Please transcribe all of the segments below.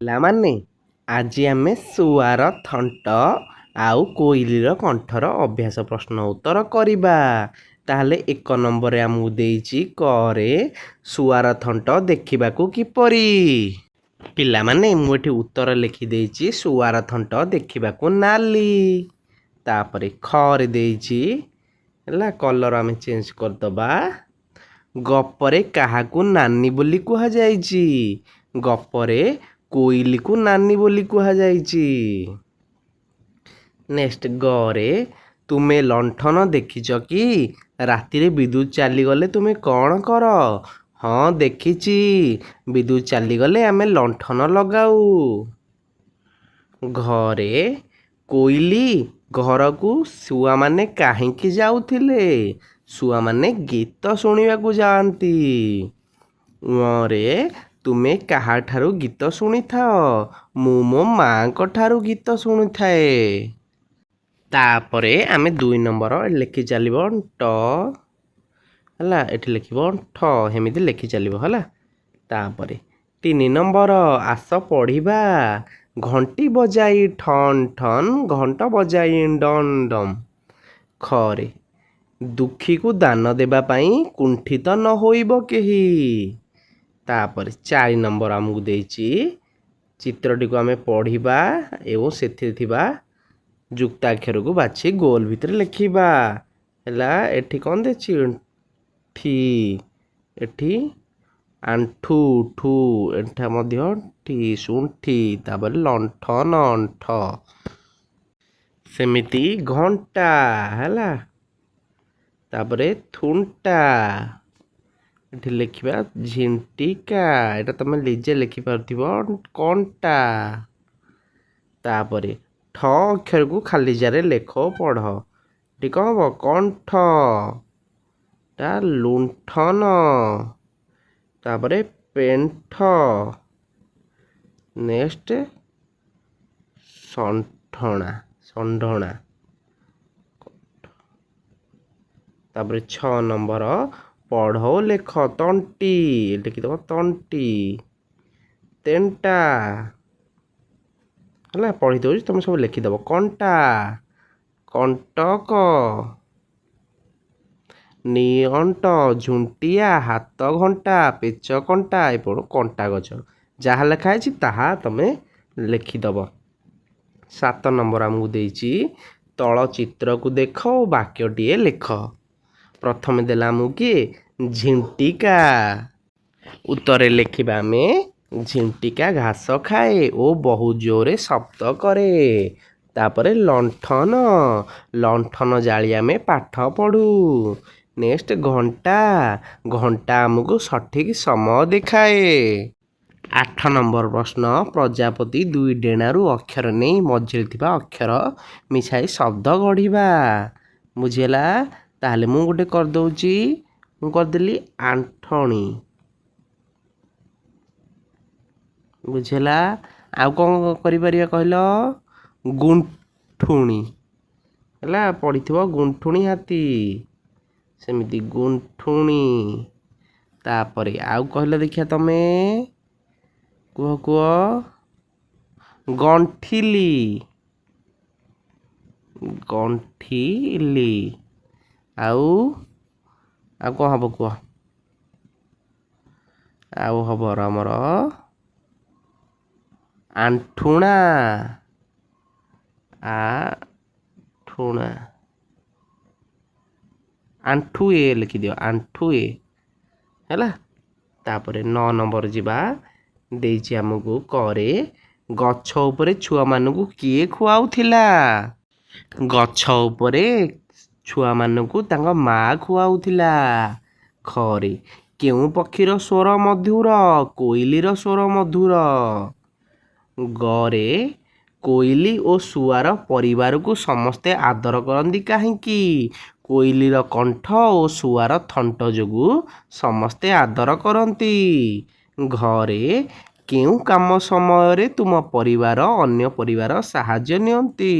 ପିଲାମାନେ ଆଜି ଆମେ ଶୁଆର ଥଣ୍ଟ ଆଉ କୋଇଲିର କଣ୍ଠର ଅଭ୍ୟାସ ପ୍ରଶ୍ନ ଉତ୍ତର କରିବା। ତାହେଲେ 1 ନମ୍ବରରେ ଆମକୁ ଦେଇଛି କରେ ଶୁଆର ଥଣ୍ଟ ଦେଖିବାକୁ କିପରି। ପିଲାମାନେ ମୁଁ ଏଠି ଉତ୍ତର ଲେଖିଦେଇଛି ଶୁଆର ଥଣ୍ଟ ଦେଖିବାକୁ ନାଲି। ତାପରେ ଖରେ ଦେଇଛି ହେଲା କଲର ଆମେ ଚେଞ୍ଜ କରିଦେବା। ଗପରେ କାହାକୁ ନାନୀ ବୋଲି କୁହାଯାଇଛି? ଗପରେ କୋଇଲିକୁ ନାନୀ ବୋଲି କୁହାଯାଇଛି। ନେକ୍ସଟ ଗରେ ତୁମେ ଲଣ୍ଠନ ଦେଖିଛ କି? ରାତିରେ ବିଦ୍ୟୁତ ଚାଲିଗଲେ ତୁମେ କ'ଣ କର? ହଁ ଦେଖିଛି, ବିଦ୍ୟୁତ ଚାଲିଗଲେ ଆମେ ଲଣ୍ଠନ ଲଗାଉ। ଘରେ କୋଇଲି ଘରକୁ ଶୁଆମାନେ କାହିଁକି ଯାଉଥିଲେ? ଶୁଆମାନେ ଗୀତ ଶୁଣିବାକୁ ଯାଆନ୍ତି। ରେ ତୁମେ କାହାଠାରୁ ଗୀତ ଶୁଣିଥାଅ? ମୁଁ ମୋ ମାଆଙ୍କ ଠାରୁ ଗୀତ ଶୁଣିଥାଏ। ତାପରେ ଆମେ 2 ନମ୍ବର ଲେଖି ଚାଲିବ ଟ ହେଲା, ଏଠି ଲେଖିବ ଠ, ଏମିତି ଲେଖି ଚାଲିବ ହେଲା। ତାପରେ 3 ନମ୍ବର ଆସ ପଢ଼ିବା। ଘଣ୍ଟି ବଜାଇ ଠନ୍ ଠନ୍, ଘଣ୍ଟ ବଜାଇ ଡନ୍ ଡମ୍। ଖରେ ଦୁଃଖୀକୁ ଦାନ ଦେବା ପାଇଁ କୁଣ୍ଠିତ ନ ହୋଇବ କେହି। ତାପରେ 4 ନମ୍ବର ଆମକୁ ଦେଇଛି, ଚିତ୍ରଟିକୁ ଆମେ ପଢ଼ିବା ଏବଂ ସେଥିରେ ଥିବା ଯୁକ୍ତାକ୍ଷରକୁ ବାଛି ଗୋଲ ଭିତରେ ଲେଖିବା। ହେଲା ଏଠି କ'ଣ ଦେଇଛି? ଠି, ଏଠି ଆଣ୍ଠୁ ଠୁ, ଏଠା ମଧ୍ୟ ଠି, ଶୁଣ୍ଠି। ତାପରେ ଲଣ୍ଠନ ଅଣ୍ଠ, ସେମିତି ଘଣ୍ଟା ହେଲା। ତାପରେ ଥୁଣ୍ଟା, ଏଠି ଲେଖିବା ଝିଣ୍ଟିକା, ଏଇଟା ତମେ ନିଜେ ଲେଖିପାରୁଥିବ କଣ୍ଟା। ତାପରେ ଠ ଅକ୍ଷରକୁ ଖାଲି ଜାରେ ଲେଖ ଓ ପଢ଼। ଏଠି କ'ଣ ହବ? କଣ୍ଠ, ଟା ଲୁଣ୍ଠନ। ତାପରେ ପେଣ୍ଠ, ନେକ୍ସଟ ଷଣ୍ଢଣା ଷଣ୍ଢଣା। ତାପରେ 6 ନମ୍ବର ପଢ଼ ଓ ଲେଖ ତଣ୍ଟି, ଲେଖିଦେବ ତଣ୍ଟି। ତେଣ୍ଟା ହେଲା, ପଢ଼ି ଦେଉଛି ତମେ ସବୁ ଲେଖିଦେବ। କଣ୍ଟା, କଣ୍ଟକ। ନିଅଣ୍ଟ, ଝୁଣ୍ଟିଆ, ହାତ ଘଣ୍ଟା, ପେଚ କଣ୍ଟା, ଏପଟୁ କଣ୍ଟା ଗଛ। ଯାହା ଲେଖା ହେଇଛି ତାହା ତମେ ଲେଖିଦେବ। 7 ନମ୍ବର ଆମକୁ ଦେଇଛି ତଳ ଚିତ୍ରକୁ ଦେଖ ଓ ବାକ୍ୟଟିଏ ଲେଖ। ପ୍ରଥମେ ଦେଲା ଆମକୁ କିଏ? ଝିଣ୍ଟିକା। ଉତ୍ତରରେ ଲେଖିବା ଆମେ ଝିଣ୍ଟିକା ଘାସ ଖାଏ ଓ ବହୁ ଜୋରରେ ଶବ୍ଦ କରେ। ତାପରେ ଲଣ୍ଠନ, ଲଣ୍ଠନ ଜାଳି ଆମେ ପାଠ ପଢ଼ୁ। ନେକ୍ସଟ ଘଣ୍ଟା, ଘଣ୍ଟା ଆମକୁ ସଠିକ୍ ସମୟ ଦେଖାଏ। 8 ନମ୍ବର ପ୍ରଶ୍ନ, ପ୍ରଜାପତି 2 ଡେଣାରୁ ଅକ୍ଷର ନେଇ ମଝିରେ ଥିବା ଅକ୍ଷର ମିଶାଇ ଶବ୍ଦ ଗଢ଼ିବା। ବୁଝିହେଲା? ତାହେଲେ ମୁଁ ଗୋଟେ କରିଦେଉଛି, ମୁଁ କରିଦେଲି ଆଣ୍ଠଣି। ବୁଝିହେଲା? ଆଉ କ'ଣ କରିପାରିବା କହିଲ? ଗୁଣ୍ଠୁଣି ହେଲା, ପଡ଼ିଥିବ ଗୁଣ୍ଠୁଣି ହାତୀ, ସେମିତି ଗୁଣ୍ଠୁଣି। ତାପରେ ଆଉ କହିଲ ଦେଖିଆ ତମେ, କୁହ କୁହ। ଗଣ୍ଠିଲି, ଗଣ୍ଠିଲି। ଆଉ କ'ଣ ହବ କୁହ? ଆଉ ହବ ଆମର ଆଣ୍ଠୁଣା, ଆଣ୍ଠୁଣା, ଆଣ୍ଠୁଏ ଲେଖିଦିଅ, ଆଣ୍ଠୁଏ ହେଲା। ତାପରେ 9 ନମ୍ବର ଯିବା, ଦେଇଛି ଆମକୁ କରେ ଗଛ ଉପରେ ଛୁଆମାନଙ୍କୁ କିଏ ଖୁଆଉଥିଲା? ଗଛ ଉପରେ ଛୁଆମାନଙ୍କୁ ତାଙ୍କ ମା ଖୁଆଉଥିଲା। ଖରେ କେଉଁ ପକ୍ଷୀର ସ୍ୱର ମଧୁର? କୋଇଲିର ସ୍ୱର ମଧୁର। ଗରେ କୋଇଲି ଓ ଶୁଆର ପରିବାରକୁ ସମସ୍ତେ ଆଦର କରନ୍ତି କାହିଁକି? କୋଇଲିର କଣ୍ଠ ଓ ଶୁଆର ଥଣ୍ଟ ଯୋଗୁଁ ସମସ୍ତେ ଆଦର କରନ୍ତି। ଘରେ କେଉଁ କାମ ସମୟରେ ତୁମ ପରିବାର ଅନ୍ୟ ପରିବାର ସାହାଯ୍ୟ ନିଅନ୍ତି?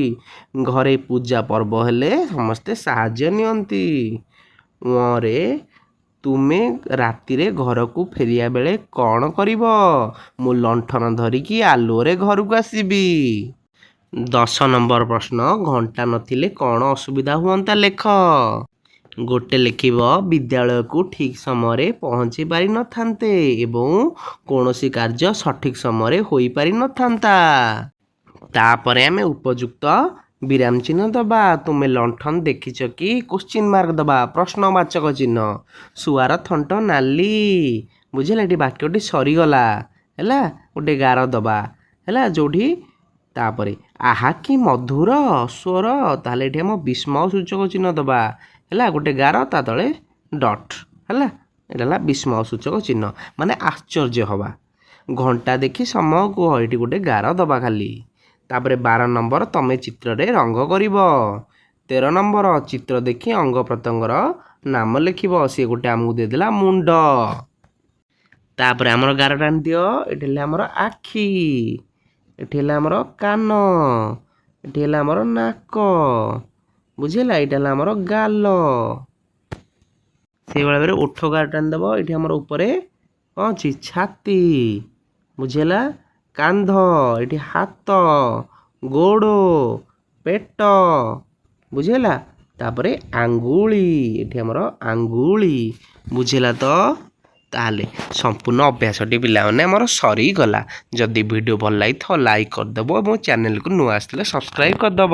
ଘରେ ପୂଜା ପର୍ବ ହେଲେ ସମସ୍ତେ ସାହାଯ୍ୟ ନିଅନ୍ତି। ରେ ତୁମେ ରାତିରେ ଘରକୁ ଫେରିବା ବେଳେ କ'ଣ କରିବ? ମୁଁ ଲଣ୍ଠନ ଧରିକି ଆଲୁଅରେ ଘରକୁ ଆସିବି। 10 ନମ୍ବର ପ୍ରଶ୍ନ, ଘଣ୍ଟା ନଥିଲେ କ'ଣ ଅସୁବିଧା ହୁଅନ୍ତା ଲେଖ। ଗୋଟେ ଲେଖିବ ବିଦ୍ୟାଳୟକୁ ଠିକ୍ ସମୟରେ ପହଞ୍ଚି ପାରିନଥାନ୍ତେ ଏବଂ କୌଣସି କାର୍ଯ୍ୟ ସଠିକ୍ ସମୟରେ ହୋଇପାରିନଥାନ୍ତା। ତାପରେ ଆମେ ଉପଯୁକ୍ତ ବିରାମ ଚିହ୍ନ ଦେବା। ତୁମେ ଲଣ୍ଠନ ଦେଖିଛ କି? କ୍ୱେଶ୍ଚିନ୍ ମାର୍କ ଦେବା, ପ୍ରଶ୍ନବାଚକ ଚିହ୍ନ। ଶୁଆର ଥଣ୍ଟ ନାଲି, ବୁଝିଲା, ଏଠି ବାକ୍ୟଟି ସରିଗଲା ହେଲା। ଗୋଟେ ଗାର ଦେବା ହେଲା ଯେଉଁଠି। ତାପରେ ଆହା କି ମଧୁର ସ୍ୱର, ତାହେଲେ ଏଠି ଆମ ବିସ୍ମୟ ସୂଚକ ଚିହ୍ନ ଦେବା ହେଲା। ଗୋଟେ ଗାର ତା ତଳେ ଡଟ୍ ହେଲା। ଏଇଟା ହେଲା ବିସ୍ମୟ ସୂଚକ ଚିହ୍ନ, ମାନେ ଆଶ୍ଚର୍ଯ୍ୟ ହେବା। ଘଣ୍ଟା ଦେଖି ସମୟ କୁହ, ଏଠି ଗୋଟେ ଗାର ଦେବା ଖାଲି। ତାପରେ 12 ନମ୍ବର, ତମେ ଚିତ୍ରରେ ରଙ୍ଗ କରିବ। 13 ନମ୍ବର, ଚିତ୍ର ଦେଖି ଅଙ୍ଗ ପ୍ରତ୍ୟଙ୍ଗର ନାମ ଲେଖିବ। ସିଏ ଗୋଟେ ଆମକୁ ଦେଇଦେଲା ମୁଣ୍ଡ। ତାପରେ ଆମର ଗାରଟା ଆଣିଦିଅ। ଏଠି ହେଲା ଆମର ଆଖି, ଏଠି ହେଲା ଆମର କାନ, ଏଠି ହେଲା ଆମର ନାକ, ବୁଝିଲା, ଏଇଟା ହେଲା ଆମର ଗାଲ। ସେଇଭଳିଆ ଭାବରେ ଓଠ ଗାରଟା ଆଣିଦେବ। ଏଠି ଆମର ଉପରେ କ'ଣ ଅଛି? ଛାତି, ବୁଝିଲା, କାନ୍ଧ, ଏଠି ହାତ, ଗୋଡ଼, ପେଟ, ବୁଝିଲା। ତାପରେ ଆଙ୍ଗୁଳି, ଏଠି ଆମର ଆଙ୍ଗୁଳି, ବୁଝିଲା ତ। ତାହେଲେ ସମ୍ପୂର୍ଣ୍ଣ ଅଭ୍ୟାସଟି ପିଲାମାନେ ଆମର ସରିଗଲା। ଯଦି ଭିଡ଼ିଓ ଭଲ ଲାଗିଥିବ ଲାଇକ୍ କରିଦେବ ଏବଂ ଚ୍ୟାନେଲକୁ ନୂଆ ଆସିଥିଲେ ସବସ୍କ୍ରାଇବ୍ କରିଦେବ।